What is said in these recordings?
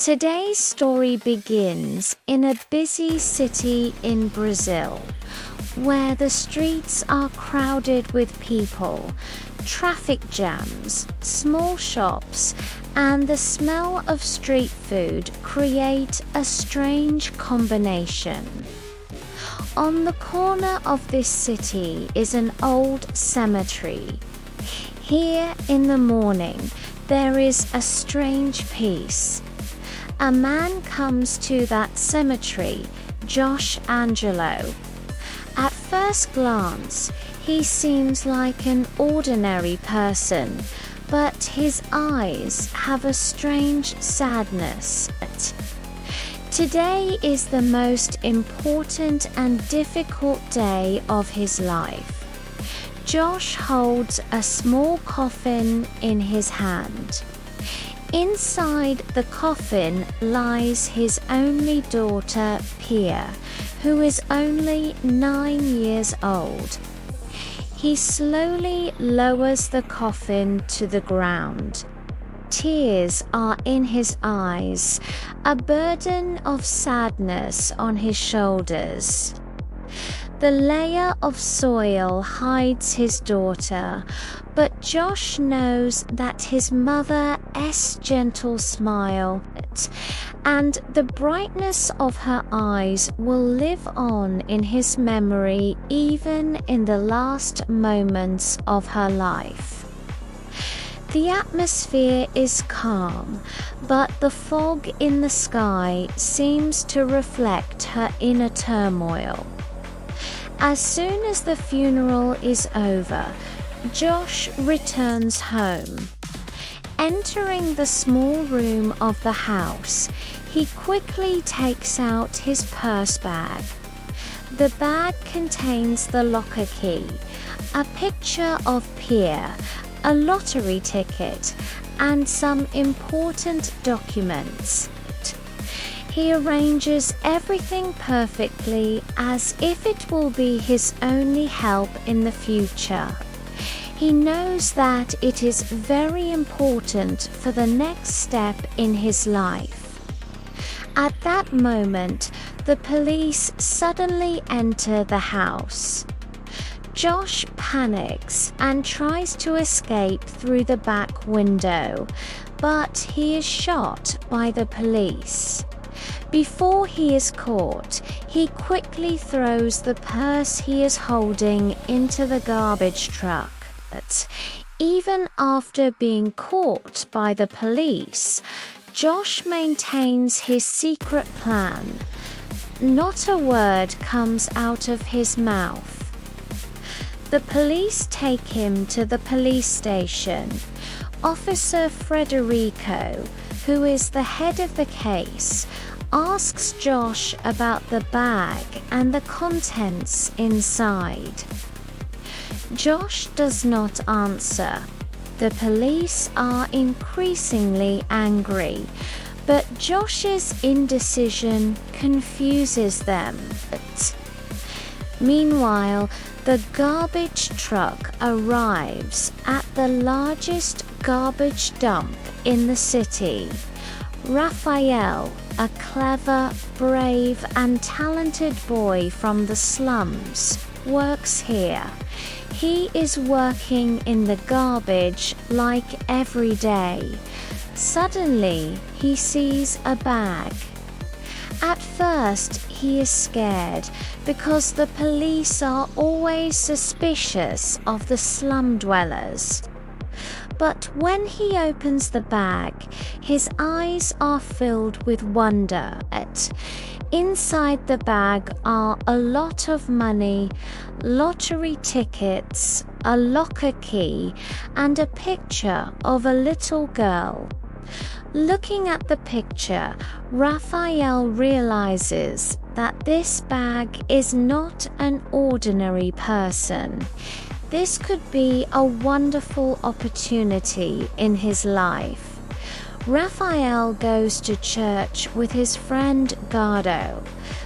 Today's story begins in a busy city in Brazil, where the streets are crowded with people, traffic jams, small shops, and the smell of street food create a strange combination. On the corner of this city is an old cemetery. Here in the morning, there is a strange peace. A man comes to that cemetery, Josh Angelo. At first glance, he seems like an ordinary person, but his eyes have a strange sadness. Today is the most important and difficult day of his life. Josh holds a small coffin in his hand. Inside the coffin lies his only daughter, Pia, who is only 9 years old. He slowly lowers the coffin to the ground. Tears are in his eyes, a burden of sadness on his shoulders. The layer of soil hides his daughter, but Josh knows that his mother's gentle smile and the brightness of her eyes will live on in his memory even in the last moments of her life. The atmosphere is calm, but the fog in the sky seems to reflect her inner turmoil. As soon as the funeral is over, Josh returns home. Entering the small room of the house, he quickly takes out his purse bag. The bag contains the locker key, a picture of Pierre, a lottery ticket, and some important documents. He arranges everything perfectly as if it will be his only help in the future. He knows that it is very important for the next step in his life. At that moment, the police suddenly enter the house. Josh panics and tries to escape through the back window, but he is shot by the police. Before he is caught, he quickly throws the purse he is holding into the garbage truck. But even after being caught by the police, Josh maintains his secret plan. Not a word comes out of his mouth. The police take him to the police station. Officer Frederico, who is the head of the case, asks Josh about the bag and the contents inside. Josh does not answer. The police are increasingly angry, but Josh's indecision confuses them. Meanwhile, the garbage truck arrives at the largest garbage dump in the city. Raphael, a clever, brave, and talented boy from the slums, works here. He is working in the garbage like every day. Suddenly, he sees a bag. At first, he is scared because the police are always suspicious of the slum dwellers. But when he opens the bag, his eyes are filled with wonder. Inside the bag are a lot of money, lottery tickets, a locker key, and a picture of a little girl. Looking at the picture, Raphael realizes that this bag is not an ordinary person. This could be a wonderful opportunity in his life. Raphael goes to church with his friend Gardo.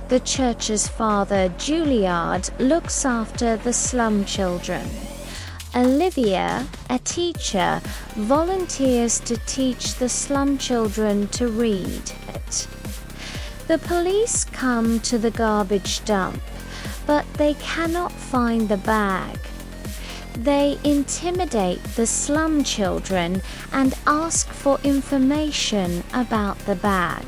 The church's father, Juilliard, looks after the slum children. Olivia, a teacher, volunteers to teach the slum children to read. The police come to the garbage dump, but they cannot find the bag. They intimidate the slum children and ask for information about the bag.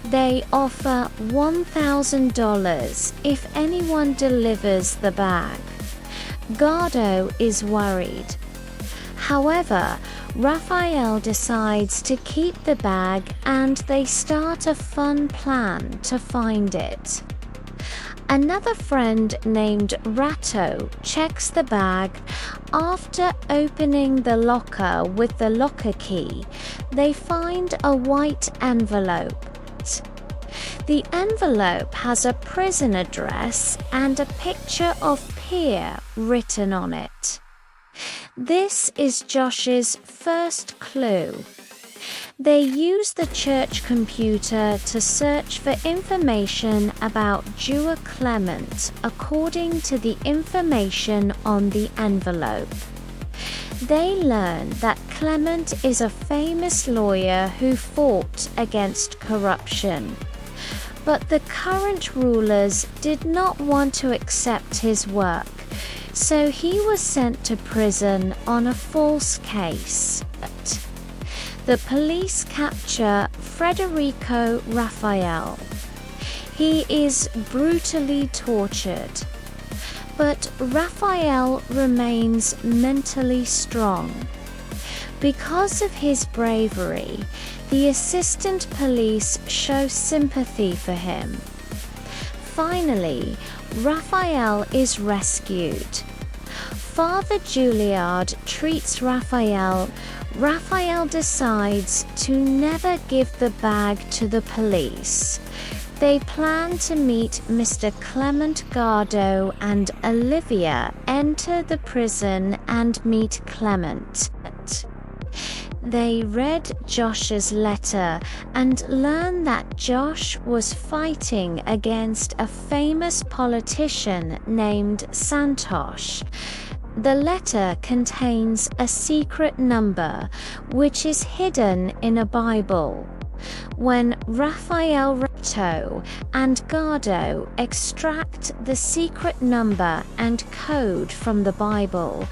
They offer $1,000 if anyone delivers the bag. Gardo is worried. However, Raphael decides to keep the bag and they start a fun plan to find it. Another friend named Ratto checks the bag. After opening the locker with the locker key, they find a white envelope. The envelope has a prison address and a picture of Pierre written on it. This is Josh's first clue. They use the church computer to search for information about Jew Clement according to the information on the envelope. They learn that Clement is a famous lawyer who fought against corruption. But the current rulers did not want to accept his work, so he was sent to prison on a false case. The police capture Federico Raphael. He is brutally tortured. But Raphael remains mentally strong. Because of his bravery, the assistant police show sympathy for him. Finally, Raphael is rescued. Father Juilliard treats Raphael. Raphael decides to never give the bag to the police. They plan to meet Mr. Clement. Gardo and Olivia enter the prison and meet Clement. They read Josh's letter and learn that Josh was fighting against a famous politician named Santosh. The letter contains a secret number, which is hidden in a Bible. When Raphael, Ratto, and Gardo extract the secret number and code from the Bible,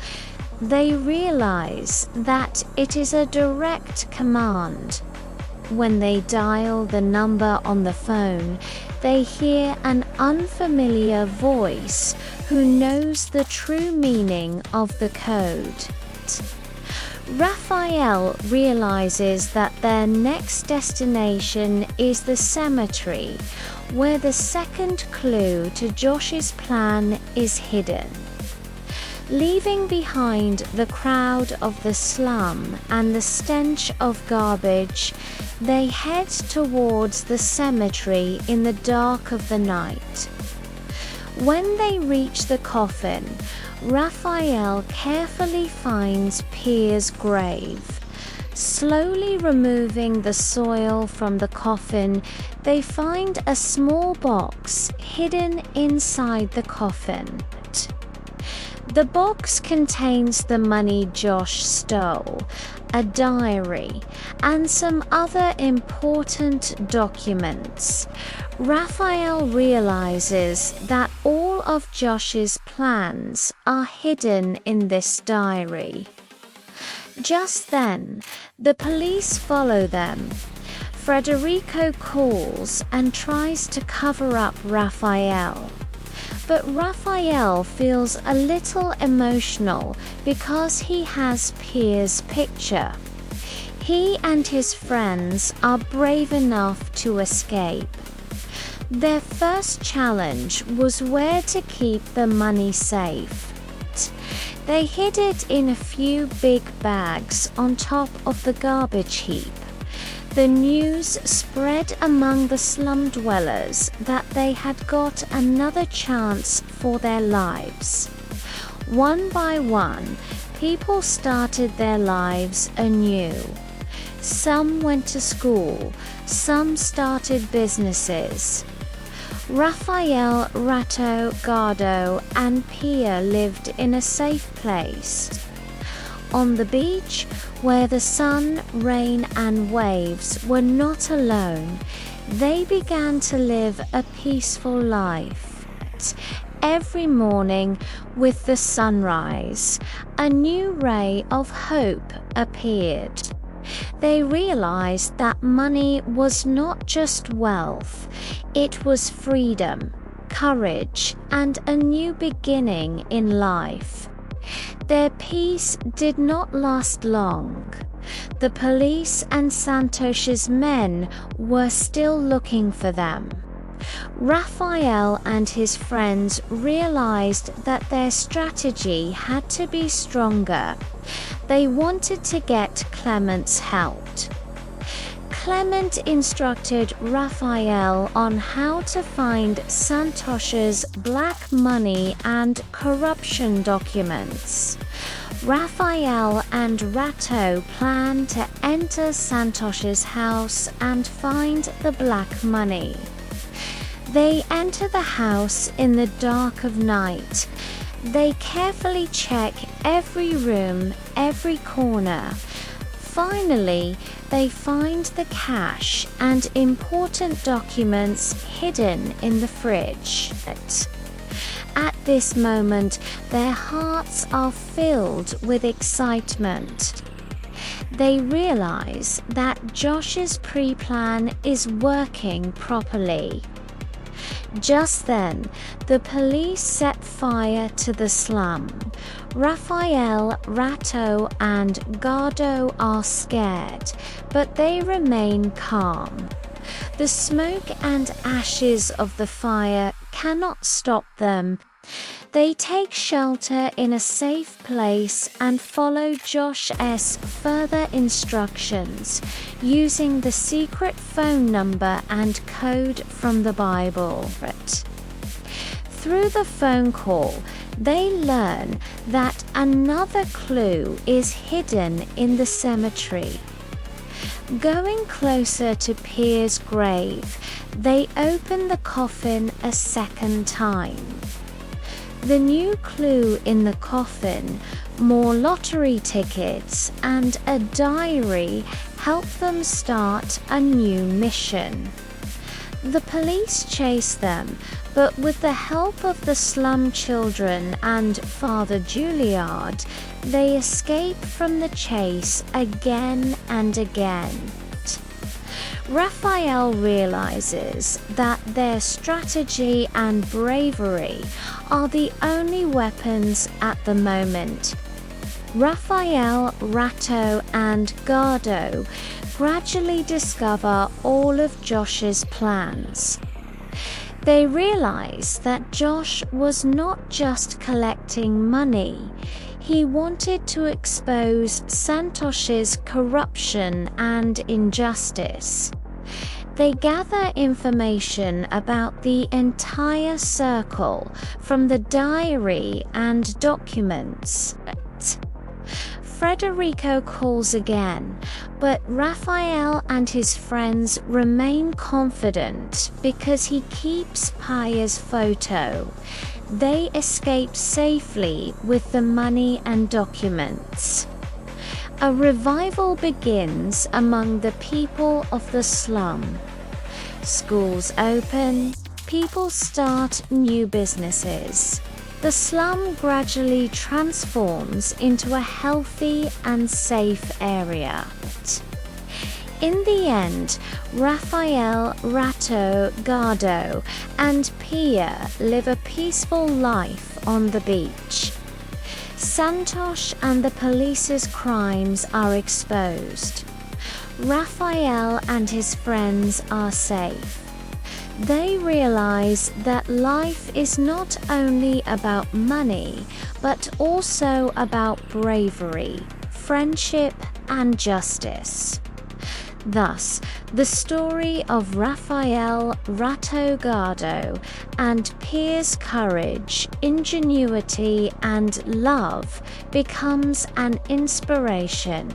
they realize that it is a direct command. When they dial the number on the phone, they hear an unfamiliar voice who knows the true meaning of the code. Raphael realizes that their next destination is the cemetery, where the second clue to Josh's plan is hidden. Leaving behind the crowd of the slum and the stench of garbage, they head towards the cemetery in the dark of the night. When they reach the coffin, Raphael carefully finds Pierre's grave. Slowly removing the soil from the coffin, they find a small box hidden inside the coffin. The box contains the money Josh stole, a diary, and some other important documents. Raphael realizes that all of Josh's plans are hidden in this diary. Just then, the police follow them. Federico calls and tries to cover up Raphael. But Raphael feels a little emotional because he has Pierre's picture. He and his friends are brave enough to escape. Their first challenge was where to keep the money safe. They hid it in a few big bags on top of the garbage heap. The news spread among the slum dwellers that they had got another chance for their lives. One by one, people started their lives anew. Some went to school, some started businesses. Raphael, Ratto, Gardo, and Pia lived in a safe place. On the beach, where the sun, rain, and waves were not alone, they began to live a peaceful life. Every morning, with the sunrise, a new ray of hope appeared. They realized that money was not just wealth, it was freedom, courage, and a new beginning in life. Their peace did not last long. The police and Santosh's men were still looking for them. Raphael and his friends realized that their strategy had to be stronger. They wanted to get Clement's help. Clement instructed Raphael on how to find Santosh's black money and corruption documents. Raphael and Ratto planned to enter Santosh's house and find the black money. They enter the house in the dark of night. They carefully check every room, every corner. Finally, they find the cash and important documents hidden in the fridge. At this moment, their hearts are filled with excitement. They realize that Josh's pre-plan is working properly. Just then, the police set fire to the slum. Raphael, Ratto, and Gardo are scared, but they remain calm. The smoke and ashes of the fire cannot stop them. They take shelter in a safe place and follow Josh's further instructions, using the secret phone number and code from the Bible. Through the phone call, they learn that another clue is hidden in the cemetery. Going closer to Pia's grave, they open the coffin a second time. The new clue in the coffin, more lottery tickets, and a diary help them start a new mission. The police chase them, but with the help of the slum children and Father Juilliard, they escape from the chase again and again. Raphael realizes that their strategy and bravery are the only weapons at the moment. Raphael, Ratto, and Gardo gradually discover all of Josh's plans. They realize that Josh was not just collecting money. He wanted to expose Santosh's corruption and injustice. They gather information about the entire circle from the diary and documents. Federico calls again, but Raphael and his friends remain confident because he keeps Pia's photo. They escape safely with the money and documents. A revival begins among the people of the slum. Schools open, people start new businesses. The slum gradually transforms into a healthy and safe area. In the end, Raphael, Ratto, Gardo, and Pia live a peaceful life on the beach. Santosh and the police's crimes are exposed. Raphael and his friends are safe. They realize that life is not only about money, but also about bravery, friendship, and justice. Thus, the story of Raphael, Ratto, Gardo, and Pia's courage, ingenuity, and love becomes an inspiration.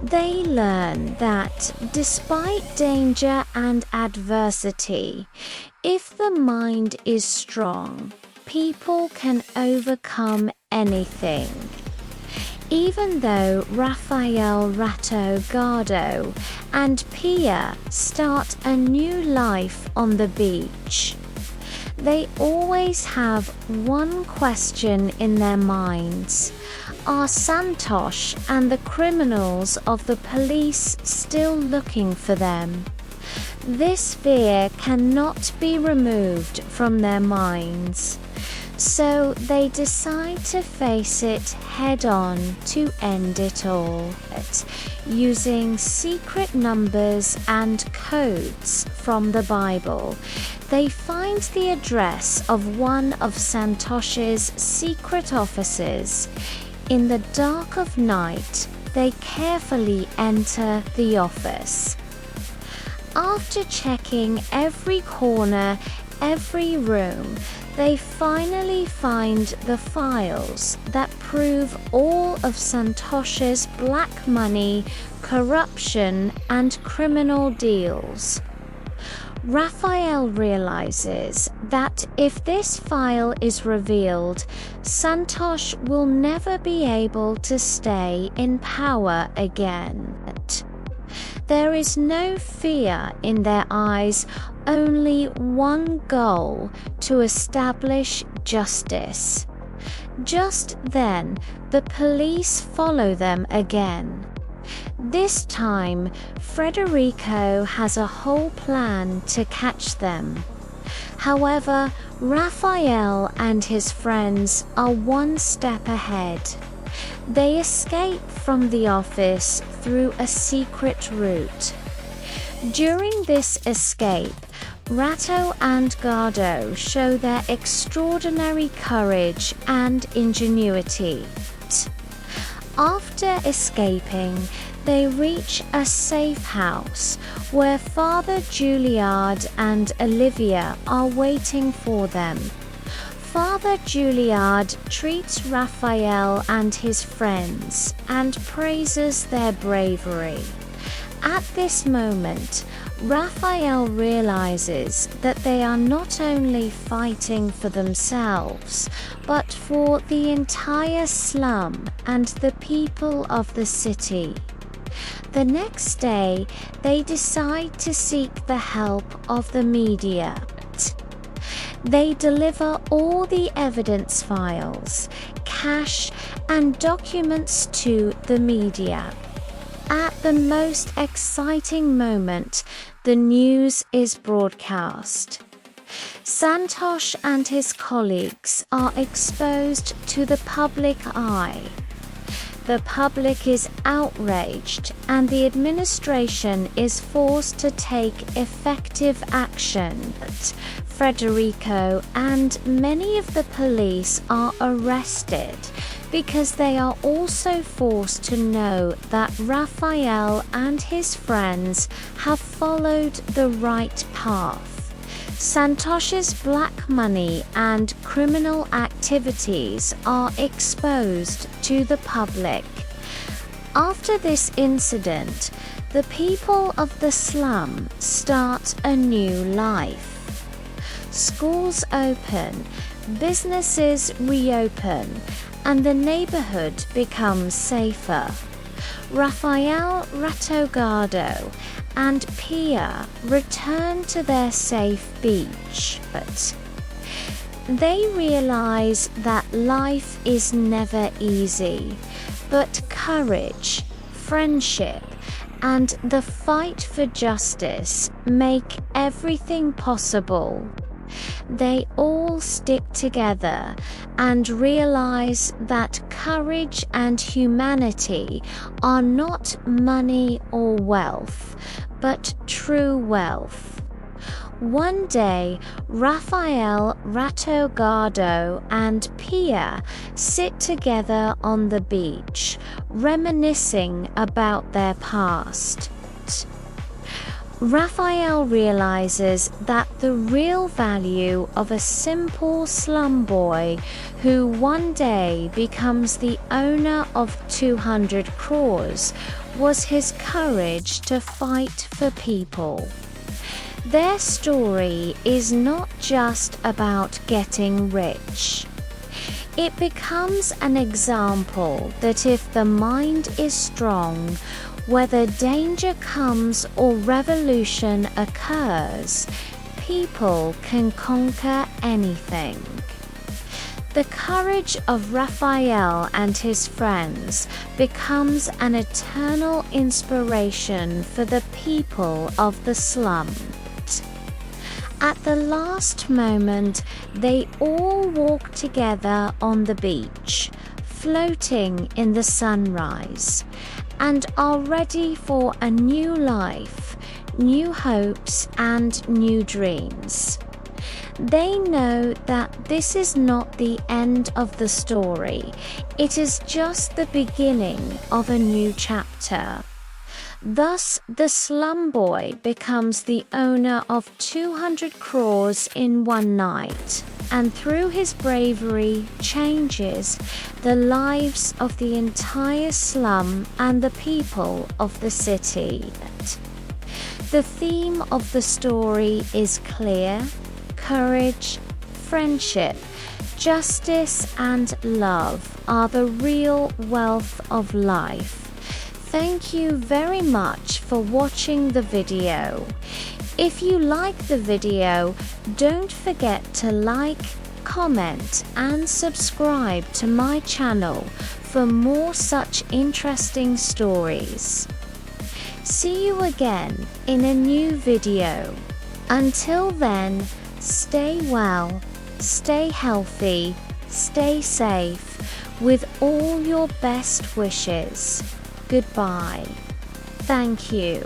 They learn that despite danger and adversity, if the mind is strong, people can overcome anything. Even though Rafael Ratto Gardo and Pia start a new life on the beach, they always have one question in their minds. Are Santosh and the criminals of the police still looking for them? This fear cannot be removed from their minds, so they decide to face it head-on to end it all, using secret numbers and codes from the Bible. They find the address of one of Santosh's secret offices. In the dark of night, they carefully enter the office. After checking every corner, every room, they finally find the files that prove all of Santosh's black money, corruption, and criminal deals. Raphael realizes that if this file is revealed, Santosh will never be able to stay in power again. There is no fear in their eyes, only one goal: to establish justice. Just then, the police follow them again. This time, Federico has a whole plan to catch them. However, Raphael and his friends are one step ahead. They escape from the office through a secret route. During this escape, Ratto and Gardo show their extraordinary courage and ingenuity. After escaping, they reach a safe house where Father Juilliard and Olivia are waiting for them. Father Juilliard treats Raphael and his friends and praises their bravery. At this moment, Raphael realizes that they are not only fighting for themselves, but for the entire slum and the people of the city. The next day, they decide to seek the help of the media. They deliver all the evidence files, cash, and documents to the media. At the most exciting moment, the news is broadcast. Santosh and his colleagues are exposed to the public eye. The public is outraged, and the administration is forced to take effective action. Federico and many of the police are arrested because they are also forced to know that Raphael and his friends have followed the right path. Santosh's black money and criminal activities are exposed to the public. After this incident, the people of the slum start a new life. Schools open, businesses reopen, and the neighborhood becomes safer. Rafael Ratto Gardo and Pia return to their safe beach, but they realize that life is never easy, but courage, friendship, and the fight for justice make everything possible. They all stick together and realize that courage and humanity are not money or wealth, but true wealth. One day, Rafael Ratto Gardo and Pia sit together on the beach, reminiscing about their past. Raphael realizes that the real value of a simple slum boy who one day becomes the owner of 200 crores was his courage to fight for people. Their story is not just about getting rich. It becomes an example that if the mind is strong, whether danger comes or revolution occurs, people can conquer anything. The courage of Raphael and his friends becomes an eternal inspiration for the people of the slum. At the last moment, they all walk together on the beach, floating in the sunrise, and are ready for a new life, new hopes, and new dreams. They know that this is not the end of the story, it is just the beginning of a new chapter. Thus, the slum boy becomes the owner of 200 crores in one night, and through his bravery changes the lives of the entire slum and the people of the city. The theme of the story is clear: courage, friendship, justice, and love are the real wealth of life. Thank you very much for watching the video. If you like the video, don't forget to like, comment, and subscribe to my channel for more such interesting stories. See you again in a new video. Until then, stay well, stay healthy, stay safe, with all your best wishes. Goodbye. Thank you.